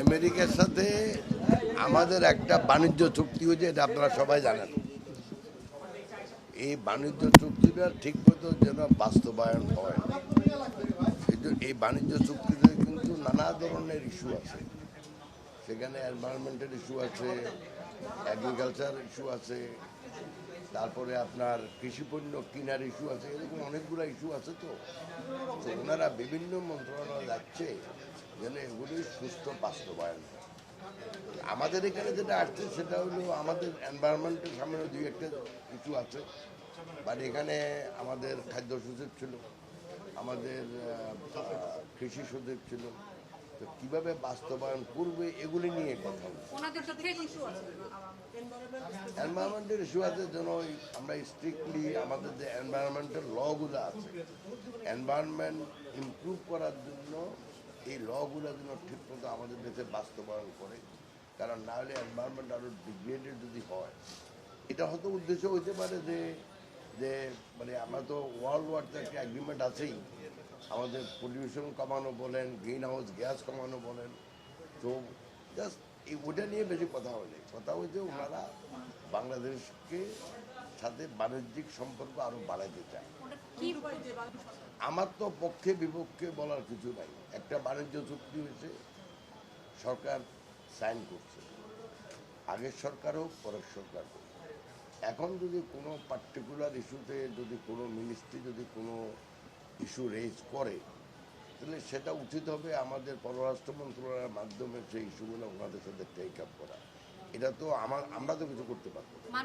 আমেরিকার সাথে আমাদের একটা বাণিজ্য চুক্তি হয়েছে, এটা আপনারা সবাই জানেন। এই বাণিজ্য চুক্তিটা ঠিক মতো যেন বাস্তবায়ন হয়, এই বাণিজ্য চুক্তিতে কিন্তু নানা ধরনের ইস্যু আছে। সেখানে এনভায়রনমেন্টের ইস্যু আছে, এগ্রিকালচার ইস্যু আছে, তারপরে আপনার কৃষিপণ্য কেনার ইস্যু আছে, এরকম অনেকগুলো ইস্যু আছে। তো ওনারা বিভিন্ন মন্ত্রণালয় যাচ্ছে যেন এগুলি সুস্থ বাস্তবায়ন হয়। আমাদের এখানে যেটা আসছে সেটা হলো আমাদের এনভায়রনমেন্টের সামনে দুই একটা ইস্যু আছে, বাট এখানে আমাদের খাদ্য সচিব ছিল, আমাদের কৃষি সচিব ছিল। তো কীভাবে বাস্তবায়ন করবে এগুলি নিয়ে কথা হচ্ছে। এনভায়রনমেন্টের ইস্যু আছে যেন আমরা স্ট্রিক্টলি আমাদের যে এনভায়রনমেন্টাল লগুলো আছে, এনভায়রনমেন্ট ইমপ্রুভ করার জন্য এই লগুলো যেন ঠিকমতো আমাদের দেশে বাস্তবায়ন করে। কারণ না হলে এনভায়রনমেন্ট আরও ডিগ্রেডেড যদি হয়, এটা হয়তো উদ্দেশ্য হইতে পারে যে যে মানে আমরা তো ওয়ার্ল্ড ওয়ারতে একটা অ্যাগ্রিমেন্ট আছেই, আমাদের পলিউশন কমানো বলেন, গ্রিন হাউস গ্যাস কমানো বলেন। তো জাস্ট ওটা নিয়ে বেশি কথা হয়নি। কথা হয়েছে ওনারা বাংলাদেশকে সাথে বাণিজ্যিক সম্পর্ক আরও বাড়াইতে চায়। আমার তো পক্ষে বিপক্ষে বলার কিছু নাই। একটা বাণিজ্য চুক্তি হয়েছে, সরকার সাইন করছে, আগের সরকার হোক পরের সরকার হোক। এখন যদি কোনো পার্টিকুলার ইস্যুতে যদি কোনো মিনিস্ট্রি যদি কোনো ইস্যু রেজ করে, তাহলে সেটা উচিত হবে আমাদের পররাষ্ট্র মন্ত্রণালয়ের মাধ্যমে সেই ইস্যুগুলো ওনাদের সাথে টেক আপ করা। এটা তো আমরা তো কিছু করতে পারবো না।